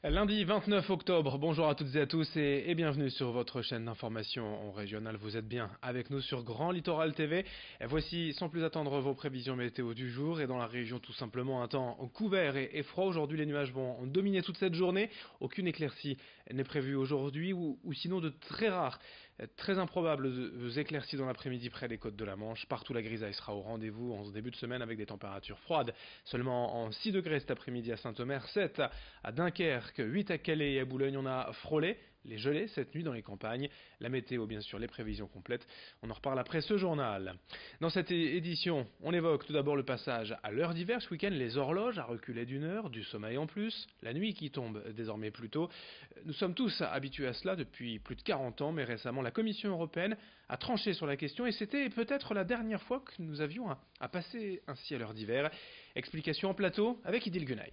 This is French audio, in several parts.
Lundi 29 octobre, bonjour à toutes et à tous et bienvenue sur votre chaîne d'information régionale. Vous êtes bien avec nous sur Grand Littoral TV. Et voici sans plus attendre vos prévisions météo du jour et dans la région tout simplement un temps couvert et froid. Aujourd'hui les nuages vont dominer toute cette journée. Aucune éclaircie n'est prévue aujourd'hui ou sinon de très rares, très improbables éclaircies dans l'après-midi près des côtes de la Manche. Partout la grisaille sera au rendez-vous en ce début de semaine avec des températures froides. Seulement en 6 degrés cet après-midi à Saint-Omer, 7 à Dunkerque, 8 à Calais et à Boulogne. On a frôlé les gelées cette nuit dans les campagnes. La météo, bien sûr, les prévisions complètes. On en reparle après ce journal. Dans cette édition, on évoque tout d'abord le passage à l'heure d'hiver. Ce week-end, les horloges à reculer d'une heure, du sommeil en plus, la nuit qui tombe désormais plus tôt. Nous sommes tous habitués à cela depuis plus de 40 ans, mais récemment, la Commission européenne a tranché sur la question et c'était peut-être la dernière fois que nous avions à passer ainsi à l'heure d'hiver. Explication en plateau avec Idil Gunaï.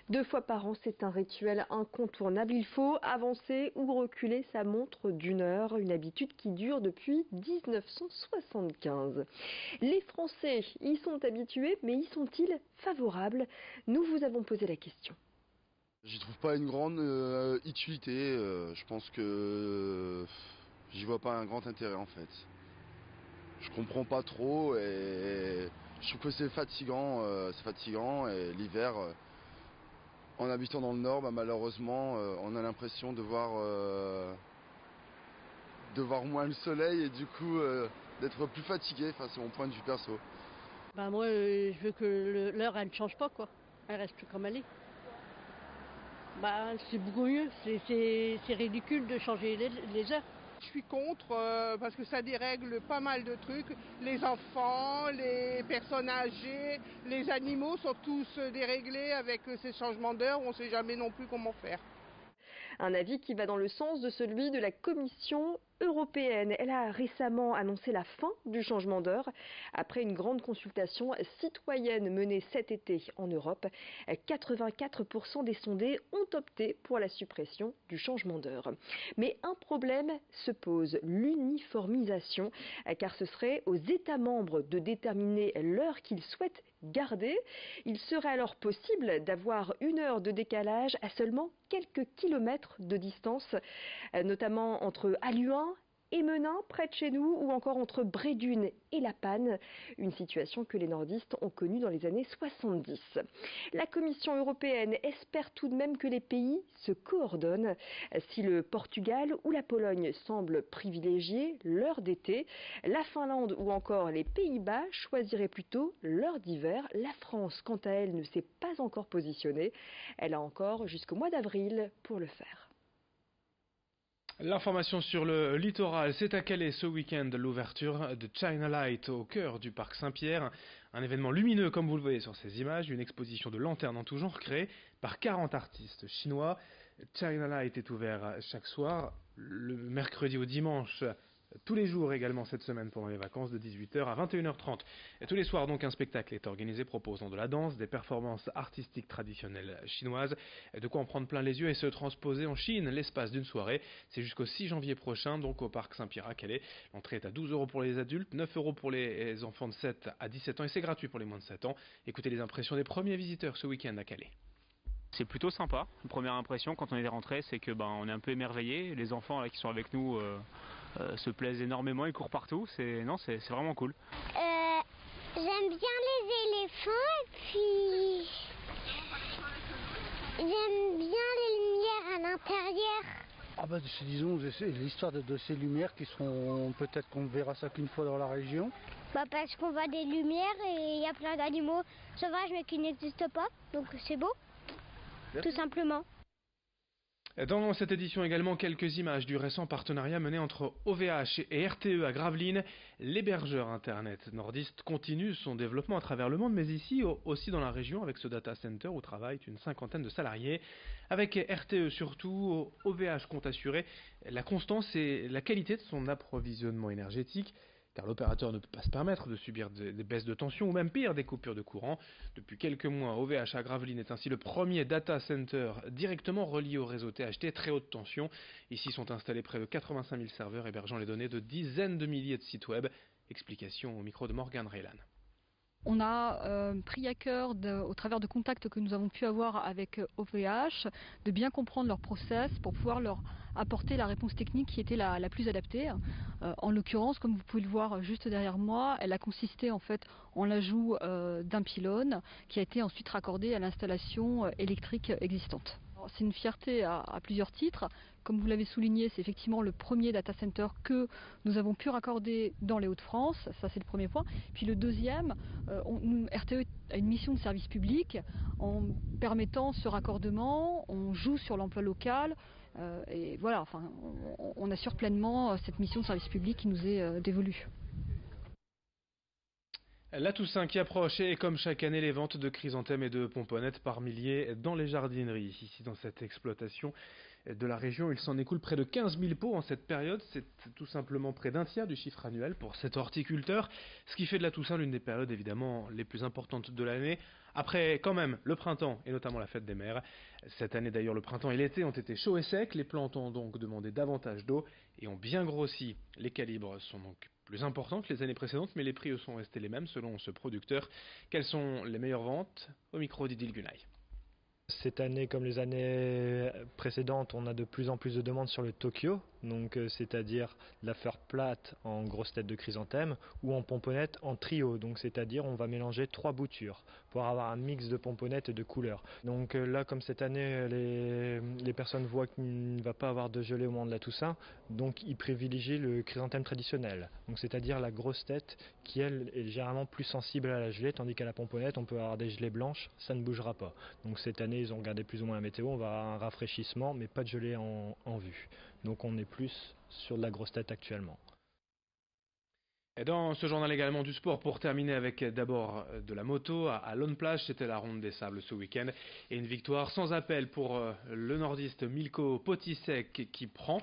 2 fois par an, c'est un rituel incontournable. Il faut avancer ou reculer sa montre d'une heure, une habitude qui dure depuis 1975. Les Français y sont habitués, mais y sont-ils favorables? Nous vous avons posé la question. J'y trouve pas une grande utilité. Je pense que j'y vois pas un grand intérêt en fait. Je comprends pas trop et je trouve que c'est fatigant et l'hiver. En habitant dans le Nord, malheureusement, on a l'impression de voir moins le soleil et du coup d'être plus fatigué. Enfin, c'est mon point de vue perso. Moi, je veux que l'heure, elle ne change pas, quoi. Elle reste comme elle est. C'est beaucoup mieux. C'est ridicule de changer les heures. Je suis contre parce que ça dérègle pas mal de trucs. Les enfants, les personnes âgées, les animaux sont tous déréglés avec ces changements d'heure où on ne sait jamais non plus comment faire. Un avis qui va dans le sens de celui de la Commission européenne. Elle a récemment annoncé la fin du changement d'heure après une grande consultation citoyenne menée cet été en Europe. 84% des sondés ont opté pour la suppression du changement d'heure. Mais un problème se pose, l'uniformisation, car ce serait aux États membres de déterminer l'heure qu'ils souhaitent garder. Il serait alors possible d'avoir une heure de décalage à seulement quelques kilomètres de distance, notamment entre Halluin et Menin, près de chez nous, ou encore entre Brédune et La Panne, une situation que les nordistes ont connue dans les années 70. La Commission européenne espère tout de même que les pays se coordonnent. Si le Portugal ou la Pologne semblent privilégier l'heure d'été, la Finlande ou encore les Pays-Bas choisiraient plutôt l'heure d'hiver. La France, quant à elle, ne s'est pas encore positionnée. Elle a encore jusqu'au mois d'avril pour le faire. L'information sur le littoral, c'est à Calais ce week-end l'ouverture de China Light au cœur du parc Saint-Pierre. Un événement lumineux comme vous le voyez sur ces images, une exposition de lanternes en tout genre créée par 40 artistes chinois. China Light est ouvert chaque soir, le mercredi au dimanche, tous les jours également cette semaine pendant les vacances de 18h à 21h30. Et tous les soirs donc un spectacle est organisé proposant de la danse, des performances artistiques traditionnelles chinoises, de quoi en prendre plein les yeux et se transposer en Chine l'espace d'une soirée. C'est jusqu'au 6 janvier prochain donc au parc Saint-Pierre à Calais. L'entrée est à 12 € pour les adultes, 9 € pour les enfants de 7 à 17 ans et c'est gratuit pour les moins de 7 ans. Écoutez les impressions des premiers visiteurs ce week-end à Calais. C'est plutôt sympa. La première impression quand on est rentré, c'est que on est un peu émerveillés. Les enfants là, qui sont avec nous se plaisent énormément, ils courent partout. C'est vraiment cool. J'aime bien les éléphants et puis j'aime bien les lumières à l'intérieur. Disons, c'est l'histoire de ces lumières qui seront peut-être qu'on verra ça qu'une fois dans la région. Parce qu'on voit des lumières et il y a plein d'animaux sauvages mais qui n'existent pas, donc c'est beau. Tout simplement. Dans cette édition également, quelques images du récent partenariat mené entre OVH et RTE à Gravelines. L'hébergeur internet nordiste continue son développement à travers le monde, mais ici aussi dans la région avec ce data center où travaillent une cinquantaine de salariés. Avec RTE surtout, OVH compte assurer la constance et la qualité de son approvisionnement énergétique. Car l'opérateur ne peut pas se permettre de subir des baisses de tension ou même pire, des coupures de courant. Depuis quelques mois, OVH à Gravelines est ainsi le premier data center directement relié au réseau THT très haute tension. Ici sont installés près de 85 000 serveurs hébergeant les données de dizaines de milliers de sites web. Explication au micro de Morgan Raylan. On a pris à cœur, au travers de contacts que nous avons pu avoir avec OVH, de bien comprendre leur process pour pouvoir leur apporter la réponse technique qui était la plus adaptée. En l'occurrence, comme vous pouvez le voir juste derrière moi, elle a consisté en fait en l'ajout d'un pylône qui a été ensuite raccordé à l'installation électrique existante. C'est une fierté à plusieurs titres. Comme vous l'avez souligné, c'est effectivement le premier data center que nous avons pu raccorder dans les Hauts-de-France. Ça, c'est le premier point. Puis le deuxième, RTE a une mission de service public. En permettant ce raccordement, on joue sur l'emploi local. Et voilà, enfin, on assure pleinement cette mission de service public qui nous est dévolue. La Toussaint qui approche et comme chaque année les ventes de chrysanthèmes et de pomponnettes par milliers dans les jardineries. Ici dans cette exploitation de la région, il s'en écoule près de 15 000 pots en cette période. C'est tout simplement près d'un tiers du chiffre annuel pour cet horticulteur, ce qui fait de la Toussaint l'une des périodes évidemment les plus importantes de l'année. Après quand même le printemps et notamment la fête des mères. Cette année d'ailleurs le printemps et l'été ont été chauds et secs, les plantes ont donc demandé davantage d'eau et ont bien grossi. Les calibres sont donc plus importants que les années précédentes, mais les prix eux sont restés les mêmes selon ce producteur. Quelles sont les meilleures ventes? Au micro d'Idil Gunay. Cette année, comme les années précédentes, on a de plus en plus de demandes sur le Tokyo, donc c'est-à-dire la fleur plate en grosse tête de chrysanthème ou en pomponnette en trio, donc c'est-à-dire on va mélanger 3 boutures pour avoir un mix de pomponnettes et de couleurs. Donc là, comme cette année, les personnes voient qu'il ne va pas avoir de gelée au moment de la Toussaint, donc ils privilégient le chrysanthème traditionnel, donc c'est-à-dire la grosse tête qui elle est généralement plus sensible à la gelée, tandis qu'à la pomponnette on peut avoir des gelées blanches, ça ne bougera pas. Donc cette année ils ont regardé plus ou moins la météo, on va avoir un rafraîchissement mais pas de gelée en vue. Donc on est plus sur de la grosse tête actuellement. Et dans ce journal également du sport, pour terminer avec d'abord de la moto, à Lone Plage, c'était la Ronde des Sables ce week-end. Et une victoire sans appel pour le nordiste Milko Potisek qui prend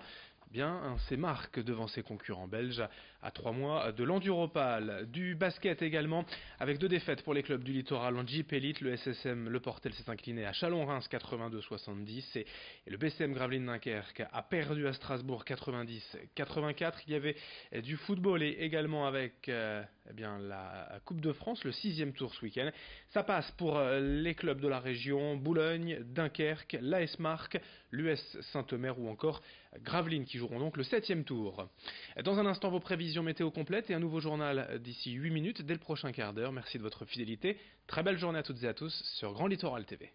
bien ses marques devant ses concurrents belges à 3 mois de l'Enduropal. Du basket également, avec 2 défaites pour les clubs du littoral en Jeep Elite. Le SSM Le Portel s'est incliné à Chalon-Reims 82-70 et le BCM Gravelines Dunkerque a perdu à Strasbourg 90-84. Il y avait du football et également avec la Coupe de France, le 6e tour ce week-end. Ça passe pour les clubs de la région, Boulogne, Dunkerque, l'AS Marc, l'US Saint-Omer ou encore Gravelines qui joueront donc le 7e tour. Dans un instant, vos prévisions météo complètes et un nouveau journal d'ici 8 minutes dès le prochain quart d'heure. Merci de votre fidélité. Très belle journée à toutes et à tous sur Grand Littoral TV.